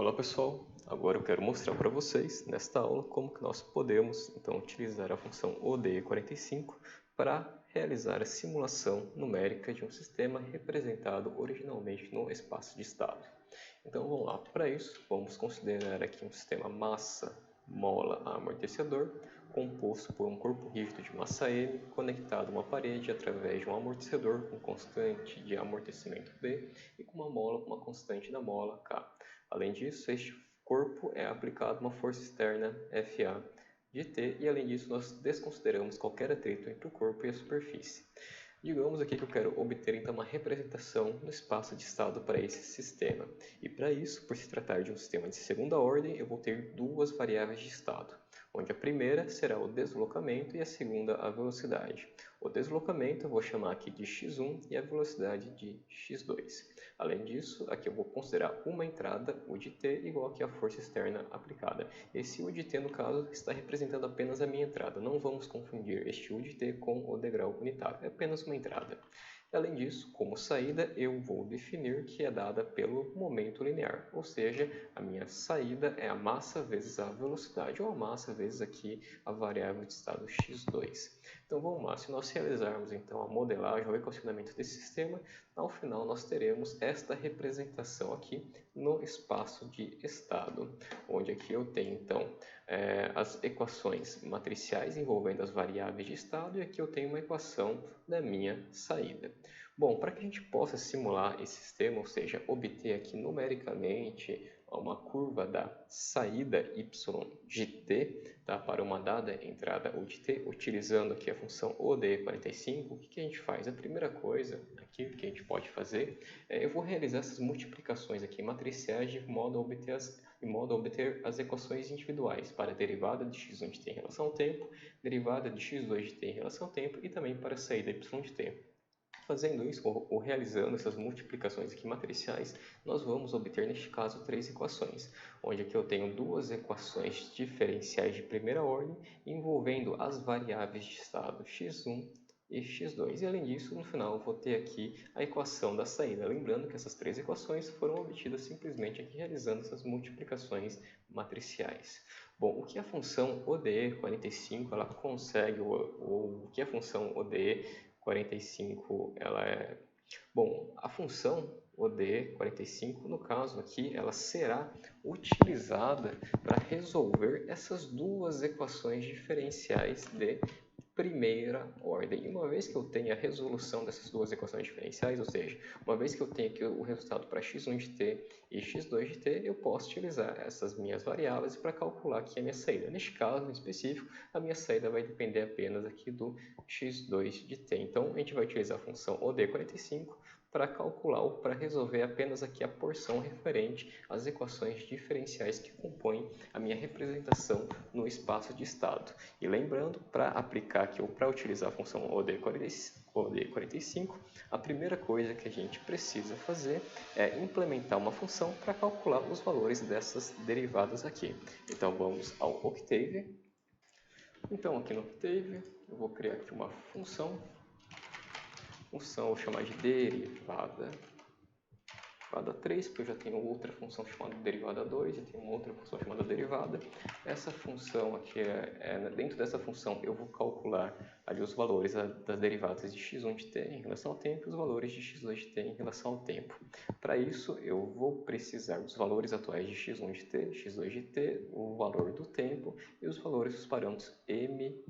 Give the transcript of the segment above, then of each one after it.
Olá pessoal, agora eu quero mostrar para vocês nesta aula como que nós podemos então utilizar a função ODE45 para realizar a simulação numérica de um sistema representado originalmente no espaço de estado. Então vamos lá, para isso vamos considerar aqui um sistema massa, mola, amortecedor, composto por um corpo rígido de massa M conectado a uma parede através de um amortecedor com constante de amortecimento B e com uma mola com uma constante da mola K. Além disso, este corpo é aplicado uma força externa Fa de T e além disso nós desconsideramos qualquer atrito entre o corpo e a superfície. Digamos aqui que eu quero obter então uma representação no espaço de estado para esse sistema. E para isso, por se tratar de um sistema de segunda ordem, eu vou ter duas variáveis de estado, onde a primeira será o deslocamento e a segunda a velocidade. O deslocamento eu vou chamar aqui de x1 e a velocidade de x2. Além disso, aqui eu vou considerar uma entrada, U de t, igual aqui a força externa aplicada. Esse U de t, no caso, está representando apenas a minha entrada. Não vamos confundir este U de t com o degrau unitário. É apenas uma entrada. Além disso, como saída, eu vou definir que é dada pelo momento linear, ou seja, a minha saída é a massa vezes a velocidade, ou a massa vezes aqui a variável de estado x2. Então vamos lá, se nós realizarmos então a modelagem ou equacionamento desse sistema, ao final nós teremos esta representação aqui no espaço de estado, onde aqui eu tenho então as equações matriciais envolvendo as variáveis de estado e aqui eu tenho uma equação da minha saída. Bom, para que a gente possa simular esse sistema, ou seja, obter aqui numericamente uma curva da saída y de t, tá, para uma dada entrada U de t, utilizando aqui a função ODE45, o que a gente faz? A primeira coisa aqui que a gente pode fazer eu vou realizar essas multiplicações aqui matriciais de modo a obter as equações individuais para a derivada de x1 de t em relação ao tempo, derivada de x2 de t em relação ao tempo e também para a saída y de t. Fazendo isso, ou realizando essas multiplicações aqui matriciais, nós vamos obter, neste caso, três equações, onde aqui eu tenho duas equações diferenciais de primeira ordem, envolvendo as variáveis de estado x1 e x2. E além disso, no final, eu vou ter aqui a equação da saída. Lembrando que essas três equações foram obtidas simplesmente aqui realizando essas multiplicações matriciais. Bom, o que a função ODE45 ela consegue, ou o que a função ODE45 ela é? Bom, a função ODE45, no caso aqui, ela será utilizada para resolver essas duas equações diferenciais de primeira ordem. E uma vez que eu tenho a resolução dessas duas equações diferenciais, ou seja, uma vez que eu tenho aqui o resultado para x1 de t e x2 de t, eu posso utilizar essas minhas variáveis para calcular aqui a minha saída. Neste caso, em específico, a minha saída vai depender apenas aqui do x2 de t. Então, a gente vai utilizar a função OD45 para calcular ou para resolver apenas aqui a porção referente às equações diferenciais que compõem a minha representação no espaço de estado. E lembrando, para aplicar aqui ou para utilizar a função OD45, a primeira coisa que a gente precisa fazer é implementar uma função para calcular os valores dessas derivadas aqui. Então vamos ao Octave. Então aqui no Octave eu vou criar aqui uma função eu vou chamar de derivada 3, porque eu já tenho outra função chamada derivada 2 e tenho uma outra função chamada derivada. Essa função aqui, dentro dessa função eu vou calcular ali os valores das derivadas de x1 de t em relação ao tempo e os valores de x2 de t em relação ao tempo. Para isso eu vou precisar dos valores atuais de x1 de t, x2 de t, o valor do tempo e os valores dos parâmetros m,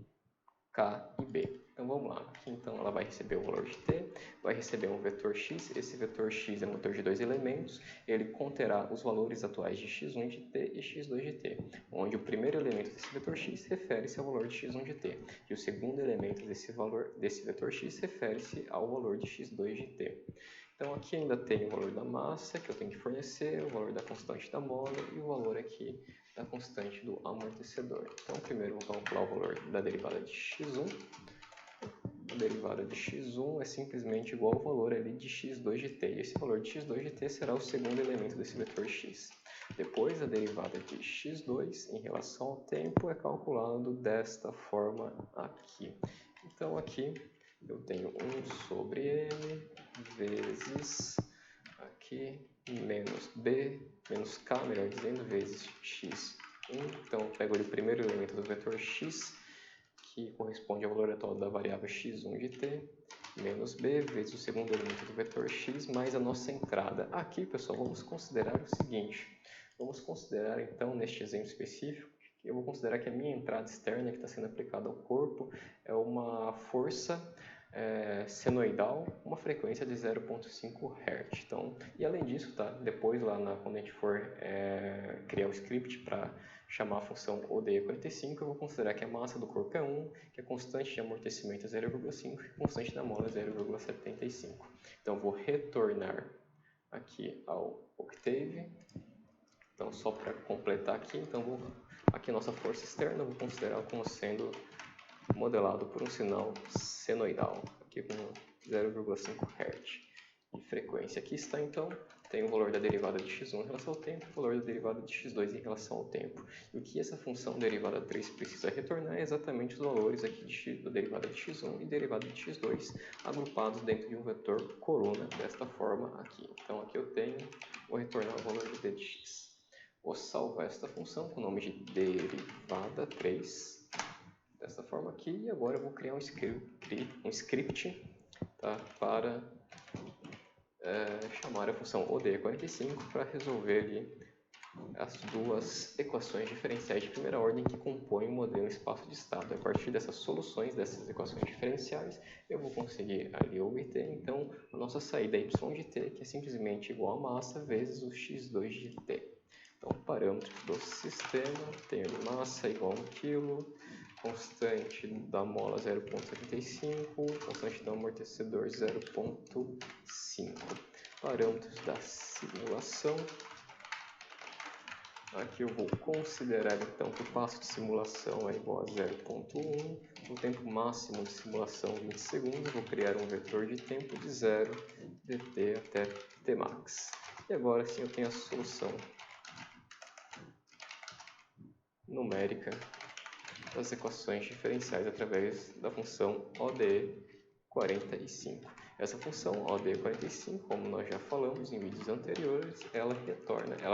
k e b. Então vamos lá, aqui então ela vai receber o valor de t, vai receber um vetor x, esse vetor x é um vetor de dois elementos, ele conterá os valores atuais de x1 de t e x2 de t, onde o primeiro elemento desse vetor x refere-se ao valor de x1 de t, e o segundo elemento desse vetor x refere-se ao valor de x2 de t. Então aqui ainda tem o valor da massa que eu tenho que fornecer, o valor da constante da mola e o valor aqui da constante do amortecedor. Então primeiro eu vou calcular o valor da derivada de x1. A derivada de x1 é simplesmente igual ao valor ali de x2 de t. E esse valor de x2 de t será o segundo elemento desse vetor x. Depois, a derivada de x2 em relação ao tempo é calculado desta forma aqui. Então, aqui eu tenho 1 sobre m vezes aqui menos b, menos k, melhor dizendo, vezes x1. Então, eu pego ali o primeiro elemento do vetor x, que corresponde ao valor atual da variável x1 de t, menos b, vezes o segundo elemento do vetor x, mais a nossa entrada. Aqui, pessoal, vamos considerar o seguinte. Vamos considerar, então, neste exemplo específico, eu vou considerar que a minha entrada externa que está sendo aplicada ao corpo é uma força senoidal, uma frequência de 0,5 Hz. Então, e além disso, tá? Depois, quando a gente for criar o script para chamar a função ODE45, eu vou considerar que a massa do corpo é 1, que a constante de amortecimento é 0,5 e a constante da mola é 0,75. Então, eu vou retornar aqui ao Octave. Então, só para completar aqui, então aqui a nossa força externa, eu vou considerar como sendo modelado por um sinal senoidal, aqui com 0,5 Hz de frequência. Aqui está, então, tem o valor da derivada de x1 em relação ao tempo, o valor da derivada de x2 em relação ao tempo. E o que essa função derivada 3 precisa retornar é exatamente os valores aqui da derivada de x1 e derivada de x2 agrupados dentro de um vetor coluna, desta forma aqui. Então, aqui eu vou retornar o valor de d de x. Vou salvar esta função com o nome de derivada 3, desta forma aqui, e agora eu vou criar um script tá, para chamar a função ODE45 para resolver ali as duas equações diferenciais de primeira ordem que compõem o modelo espaço de estado. A partir dessas soluções, dessas equações diferenciais, eu vou conseguir ali obter, então, a nossa saída y de t, que é simplesmente igual a massa vezes o x2 de t. Então, parâmetros do sistema, tem ali massa igual a 1 kg, constante da mola 0,75, constante do amortecedor 0,5. Parâmetros da simulação. Aqui eu vou considerar então que o passo de simulação é igual a 0,1, o tempo máximo de simulação 20 segundos, vou criar um vetor de tempo de 0 dt até tmax. E agora sim eu tenho a solução numérica das equações diferenciais através da função ODE45. Essa função ODE45, como nós já falamos em vídeos anteriores, ela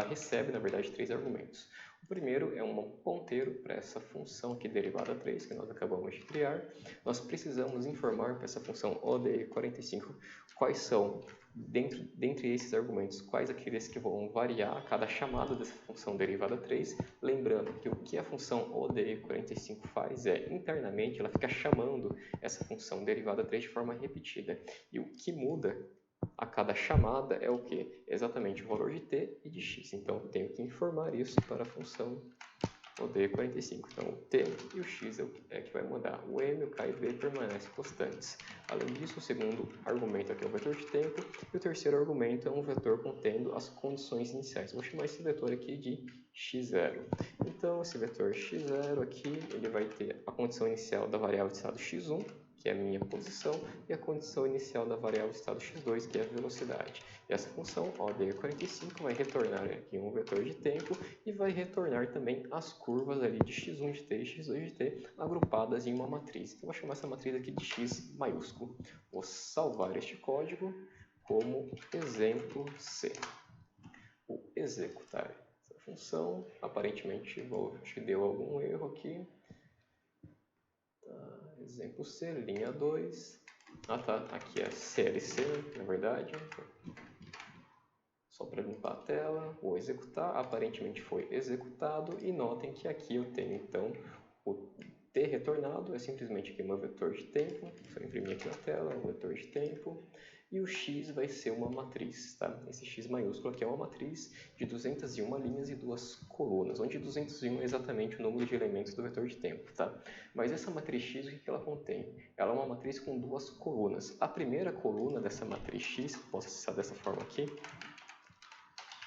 recebe, na verdade, 3 argumentos. O primeiro é um ponteiro para essa função aqui, derivada 3, que nós acabamos de criar. Nós precisamos informar para essa função ODE45 quais são, dentre esses argumentos, quais aqueles que vão variar a cada chamada dessa função derivada 3. Lembrando que o que a função ODE45 faz é, internamente, ela fica chamando essa função derivada 3 de forma repetida. E o que muda a cada chamada é o que? Exatamente o valor de t e de x. Então, eu tenho que informar isso para a função ODE45. Então, o t e o x é que vai mudar. O m, o k e o v permanecem constantes. Além disso, o segundo argumento aqui é o vetor de tempo. E o terceiro argumento é um vetor contendo as condições iniciais. Vou chamar esse vetor aqui de x0. Então, esse vetor x0 aqui, ele vai ter a condição inicial da variável de estado x1, que é a minha posição, e a condição inicial da variável de estado x2, que é a velocidade. E essa função ODE45 vai retornar aqui um vetor de tempo e vai retornar também as curvas ali de x1 de t e x2 de t agrupadas em uma matriz. Então, eu vou chamar essa matriz aqui de x maiúsculo. Vou salvar este código como exemplo C. Vou executar essa função. Aparentemente, acho que deu algum erro aqui. Exemplo C, linha 2. Ah tá, aqui é CLC, na verdade. Só para limpar a tela, vou executar. Aparentemente foi executado. E notem que aqui eu tenho então o t retornado, é simplesmente aqui meu vetor de tempo. Só imprimir aqui na tela, um vetor de tempo. E o x vai ser uma matriz, tá? Esse x maiúsculo aqui é uma matriz de 201 linhas e 2 colunas, onde 201 é exatamente o número de elementos do vetor de tempo, tá? Mas essa matriz x, o que ela contém? Ela é uma matriz com 2 colunas. A primeira coluna dessa matriz x, que eu posso acessar dessa forma aqui,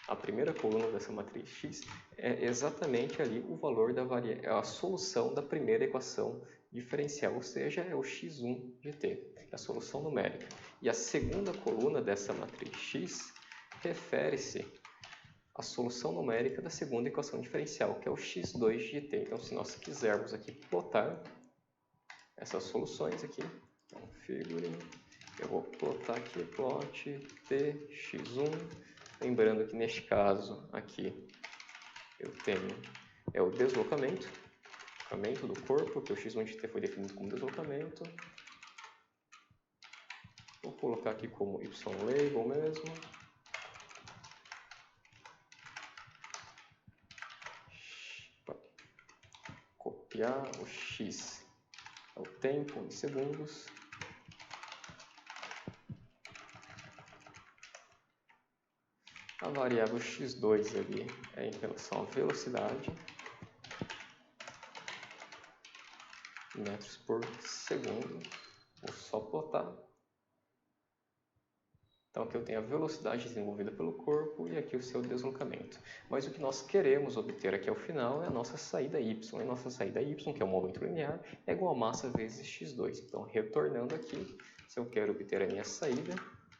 a primeira coluna dessa matriz x é exatamente ali o valor a solução da primeira equação diferencial, ou seja, é o x1 de t, é a solução numérica. E a segunda coluna dessa matriz x refere-se à solução numérica da segunda equação diferencial, que é o x2 de t. Então, se nós quisermos aqui plotar essas soluções aqui, então, figure, eu vou plotar aqui, plot t x1 Lembrando que neste caso aqui eu tenho o deslocamento do corpo, que o x1 de t foi definido como deslocamento. Vou colocar aqui como y-label mesmo. Copiar o x é o tempo em segundos. A variável x2 ali é em relação à velocidade, metros por segundo. Vou só plotar. Então aqui eu tenho a velocidade desenvolvida pelo corpo e aqui o seu deslocamento. Mas o que nós queremos obter aqui ao final é a nossa saída y. E a nossa saída y, que é o momento linear, é igual a massa vezes x2. Então, retornando aqui, se eu quero obter a minha saída,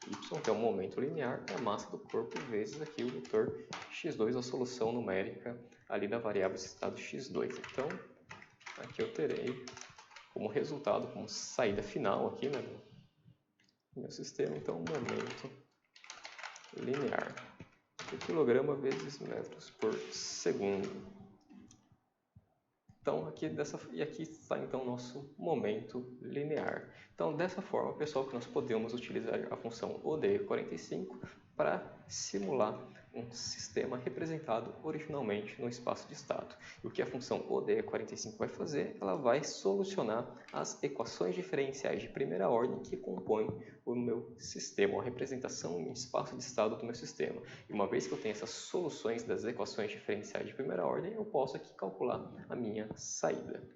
y, que é o momento linear, é a massa do corpo vezes aqui o vetor x2, a solução numérica ali da variável estado x2. Então, aqui eu terei como resultado, como saída final aqui, né, do meu sistema, então, momento linear por quilograma vezes metros por segundo. Então, aqui está então o nosso momento linear. Então, dessa forma, pessoal, que nós podemos utilizar a função ODE45 para simular um sistema representado originalmente no espaço de estado. E o que a função ODE45 vai fazer? Ela vai solucionar as equações diferenciais de primeira ordem que compõem o meu sistema, a representação em espaço de estado do meu sistema. E uma vez que eu tenho essas soluções das equações diferenciais de primeira ordem, eu posso aqui calcular a minha saída.